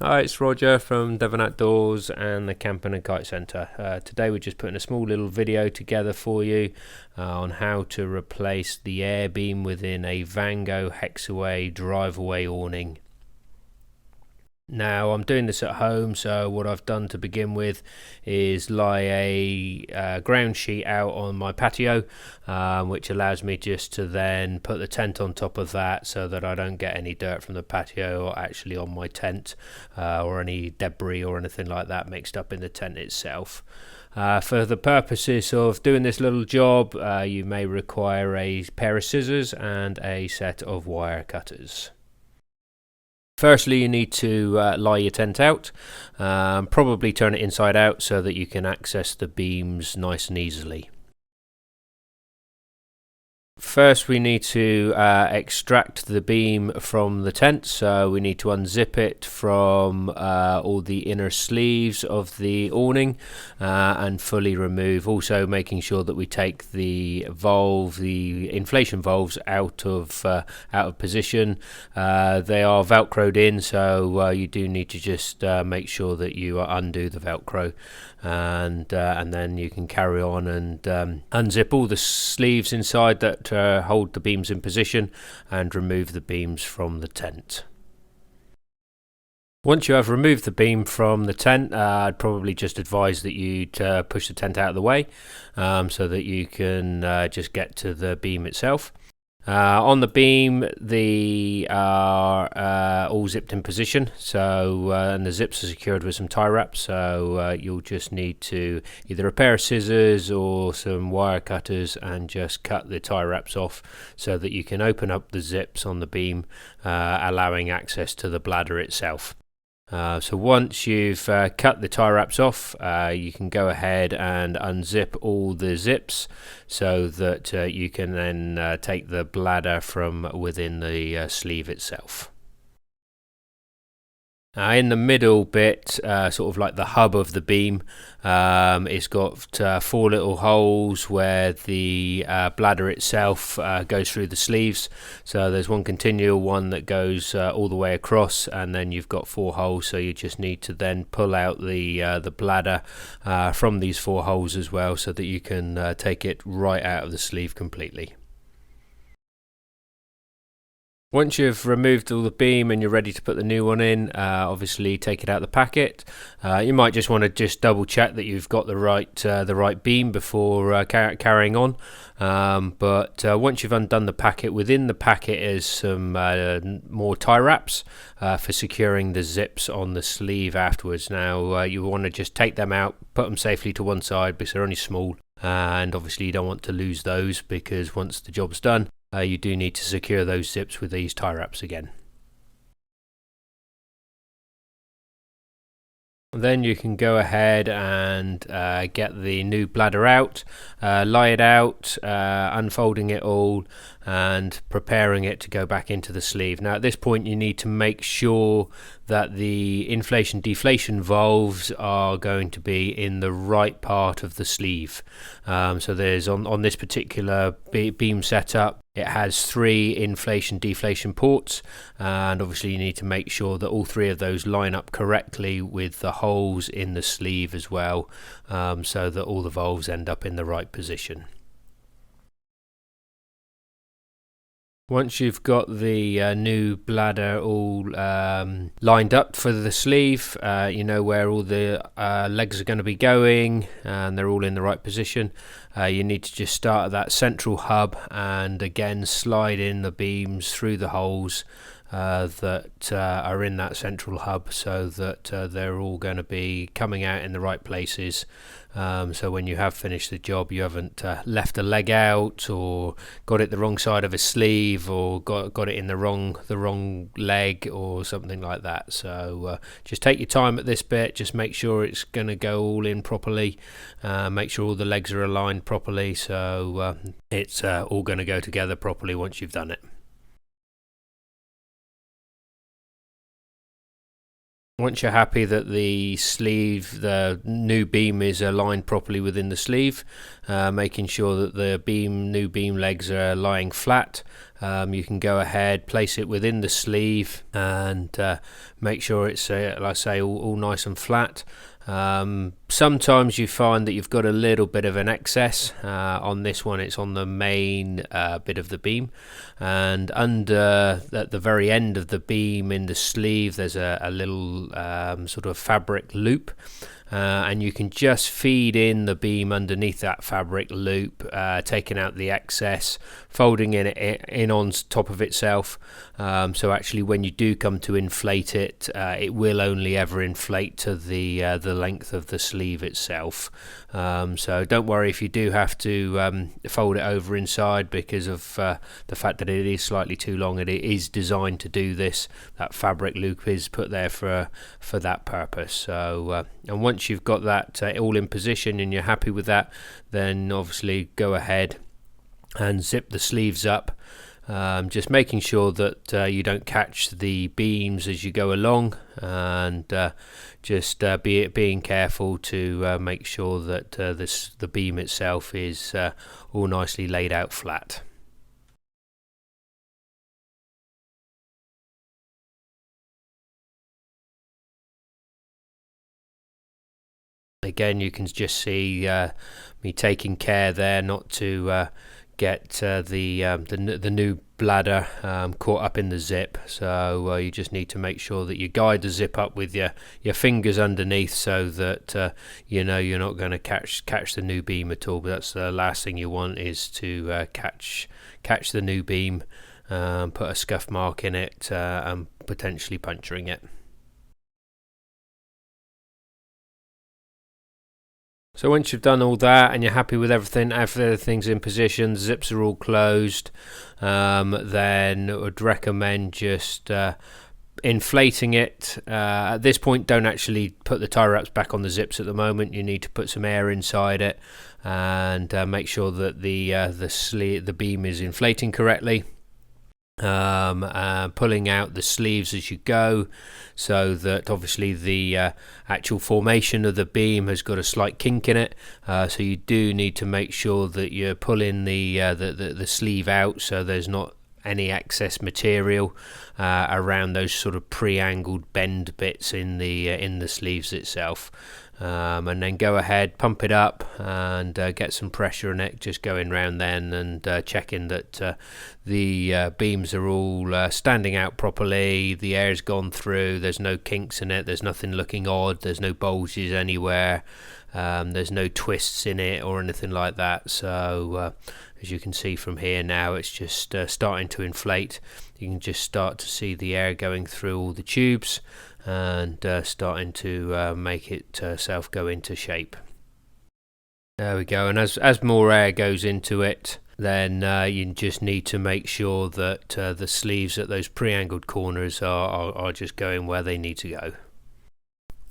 Hi, it's Roger from Devon Outdoors and the Camping and Kite Centre. Today we're just putting a small little video together for you on how to replace the air beam within a Vango Hexaway drive-away awning. Now I'm doing this at home, so what I've done to begin with is lie a ground sheet out on my patio, which allows me just to then put the tent on top of that so that I don't get any dirt from the patio or actually on my tent, or any debris or anything like that mixed up in the tent itself. For the purposes of doing this little job, you may require a pair of scissors and a set of wire cutters. Firstly, you need to lie your tent out, probably turn it inside out so that you can access the beams nice and easily. First, we need to extract the beam from the tent, so we need to unzip it from all the inner sleeves of the awning and fully remove, also making sure that we take the valve, the inflation valves out of position. They are velcroed in, so you do need to just make sure that you undo the velcro, and then you can carry on and unzip all the sleeves inside that hold the beams in position and remove the beams from the tent. Once you have removed the beam from the tent, I'd probably just advise that you push the tent out of the way so that you can just get to the beam itself. On the beam, they are all zipped in position, so and the zips are secured with some tie wraps, so you'll just need to either a pair of scissors or some wire cutters and just cut the tie wraps off so that you can open up the zips on the beam, allowing access to the bladder itself. So once you've cut the tie wraps off, you can go ahead and unzip all the zips so that you can then take the bladder from within the sleeve itself. In the middle bit, sort of like the hub of the beam, it's got 4 little holes where the bladder itself goes through the sleeves. So there's one continual one that goes all the way across, and then you've got 4 holes. So you just need to then pull out the bladder from these 4 holes as well, so that you can take it right out of the sleeve completely. Once you've removed all the beam and you're ready to put the new one in, obviously take it out of the packet. You might just want to just double check that you've got the right beam before carrying on. But once you've undone the packet, within the packet is some more tie wraps for securing the zips on the sleeve afterwards. Now you want to just take them out, put them safely to one side because they're only small, and obviously you don't want to lose those because once the job's done, you do need to secure those zips with these tie wraps again. Then you can go ahead and get the new bladder out, lie it out, unfolding it all and preparing it to go back into the sleeve. Now at this point you need to make sure that the inflation deflation valves are going to be in the right part of the sleeve. So there's on this particular beam setup, it has 3 inflation deflation ports, and obviously you need to make sure that all 3 of those line up correctly with the holes in the sleeve as well, so that all the valves end up in the right position. Once you've got the new bladder all lined up for the sleeve, you know where all the legs are going to be going and they're all in the right position. You need to just start at that central hub and again slide in the beams through the holes that are in that central hub so that they're all going to be coming out in the right places. So when you have finished the job, you haven't left a leg out or got it the wrong side of a sleeve or got it in the wrong leg or something like that. So just take your time at this bit, just make sure it's going to go all in properly, make sure all the legs are aligned properly, so it's all going to go together properly once you've done it. Once you're happy that the sleeve, the new beam is aligned properly within the sleeve, making sure that the new beam legs are lying flat, you can go ahead, place it within the sleeve and make sure it's, like I say, all nice and flat. Sometimes you find that you've got a little bit of an excess. On this one, it's on the main bit of the beam, and under at the very end of the beam in the sleeve there's a little sort of fabric loop, and you can just feed in the beam underneath that fabric loop, taking out the excess, folding in on top of itself, so actually when you do come to inflate it, it will only ever inflate to the length of the sleeve itself. So don't worry if you do have to fold it over inside because of the fact that it is slightly too long, and it is designed to do this. That fabric loop is put there for that purpose. So and once you've got that all in position and you're happy with that, then obviously go ahead and zip the sleeves up, just making sure that you don't catch the beams as you go along, and just being careful to make sure that the beam itself is all nicely laid out flat. Again, you can just see me taking care there not to get the new bladder caught up in the zip. So you just need to make sure that you guide the zip up with your fingers underneath, so that you know you're not going to catch the new beam at all. But that's the last thing you want, is to catch the new beam, put a scuff mark in it, and potentially puncturing it. So once you've done all that and you're happy with everything, everything's in position, the zips are all closed, then I would recommend just inflating it. At this point, don't actually put the tie wraps back on the zips at the moment. You need to put some air inside it and make sure that the beam is inflating correctly. Pulling out the sleeves as you go, so that obviously the actual formation of the beam has got a slight kink in it, so you do need to make sure that you're pulling the sleeve out so there's not any excess material around those sort of pre-angled bend bits in the sleeves itself. And then go ahead, pump it up and get some pressure in it, just going round then and checking that the beams are all standing out properly, the air's gone through, there's no kinks in it, there's nothing looking odd, there's no bulges anywhere, there's no twists in it or anything like that. So as you can see from here now, it's just starting to inflate. You can just start to see the air going through all the tubes and starting to make itself go into shape. There we go. And as more air goes into it, then you just need to make sure that the sleeves at those pre-angled corners are just going where they need to go.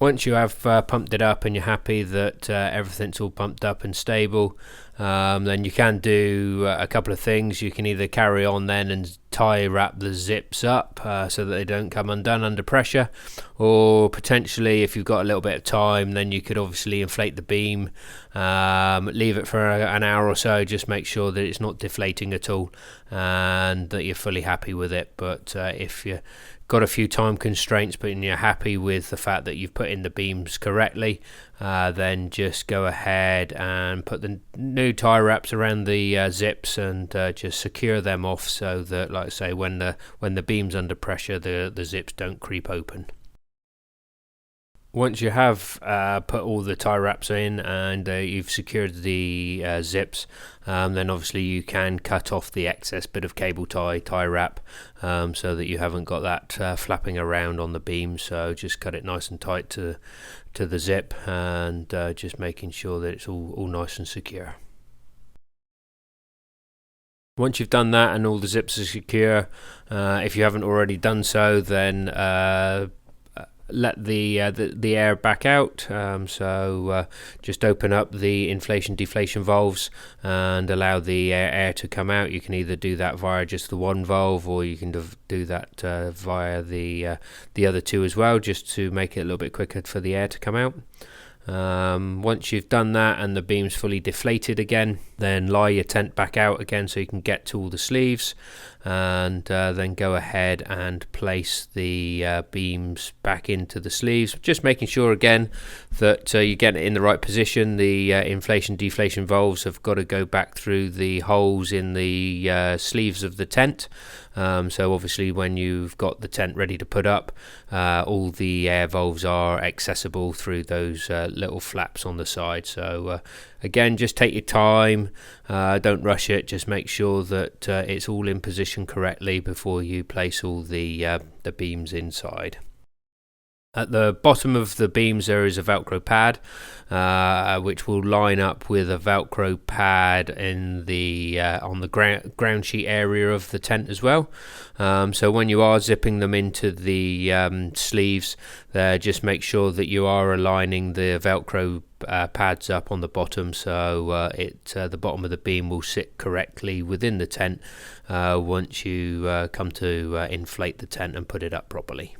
Once you have pumped it up and you're happy that everything's all pumped up and stable, then you can do a couple of things. You can either carry on then and tie wrap the zips up so that they don't come undone under pressure, or potentially if you've got a little bit of time, then you could obviously inflate the beam, leave it for an hour or so, just make sure that it's not deflating at all and that you're fully happy with it. But if you got a few time constraints but you're happy with the fact that you've put in the beams correctly, then just go ahead and put the new tie wraps around the zips and just secure them off, so that, like I say, when the beam's under pressure, the zips don't creep open. Once you have put all the tie wraps in and you've secured the zips, then obviously you can cut off the excess bit of cable tie wrap, so that you haven't got that flapping around on the beam. So just cut it nice and tight to the zip, and just making sure that it's all nice and secure. Once you've done that and all the zips are secure, if you haven't already done so, then let the air back out. So just open up the inflation deflation valves and allow the air to come out. You can either do that via just the one valve, or you can do that via the other two as well, just to make it a little bit quicker for the air to come out. Once you've done that and the beam's fully deflated again, then lie your tent back out again so you can get to all the sleeves, and then go ahead and place the beams back into the sleeves, just making sure again that you get it in the right position. The inflation deflation valves have got to go back through the holes in the sleeves of the tent. So obviously when you've got the tent ready to put up, all the air valves are accessible through those little flaps on the side. So again, just take your time, don't rush it, just make sure that it's all in position correctly before you place all the beams inside. At the bottom of the beams there is a Velcro pad, which will line up with a Velcro pad in the on the ground sheet area of the tent as well. So when you are zipping them into the sleeves, just make sure that you are aligning the Velcro pads up on the bottom, so the bottom of the beam will sit correctly within the tent once you come to inflate the tent and put it up properly.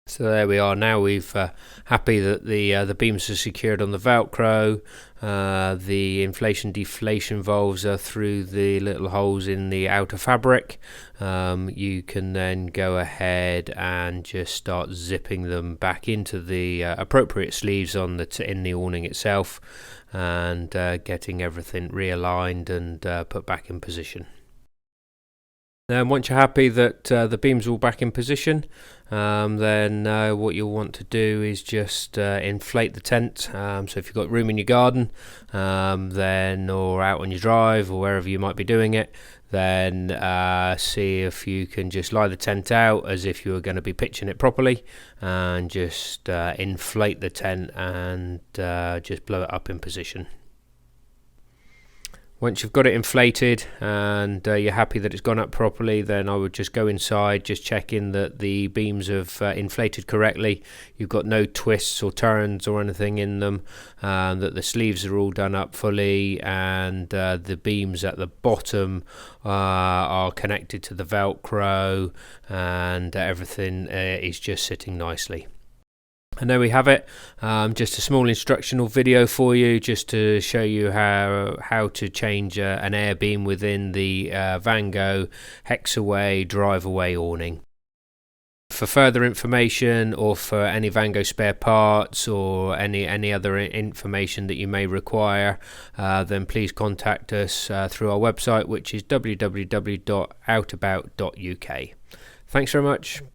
So there we are. Now we've happy that the beams are secured on the Velcro. The inflation deflation valves are through the little holes in the outer fabric. You can then go ahead and just start zipping them back into the appropriate sleeves on in the awning itself, and getting everything realigned and put back in position. Then once you're happy that the beams are all back in position, then what you'll want to do is just inflate the tent. So if you've got room in your garden, then or out on your drive or wherever you might be doing it, then see if you can just lie the tent out as if you were going to be pitching it properly, and just inflate the tent and just blow it up in position. Once you've got it inflated and you're happy that it's gone up properly, then I would just go inside, just checking that the beams have inflated correctly. You've got no twists or turns or anything in them, that the sleeves are all done up fully, and the beams at the bottom are connected to the Velcro, and everything is just sitting nicely. And there we have it, just a small instructional video for you, just to show you how to change an air beam within the Vango Hexaway drive-away awning. For further information, or for any Vango spare parts, or any other information that you may require, then please contact us through our website, which is www.outabout.uk. Thanks very much.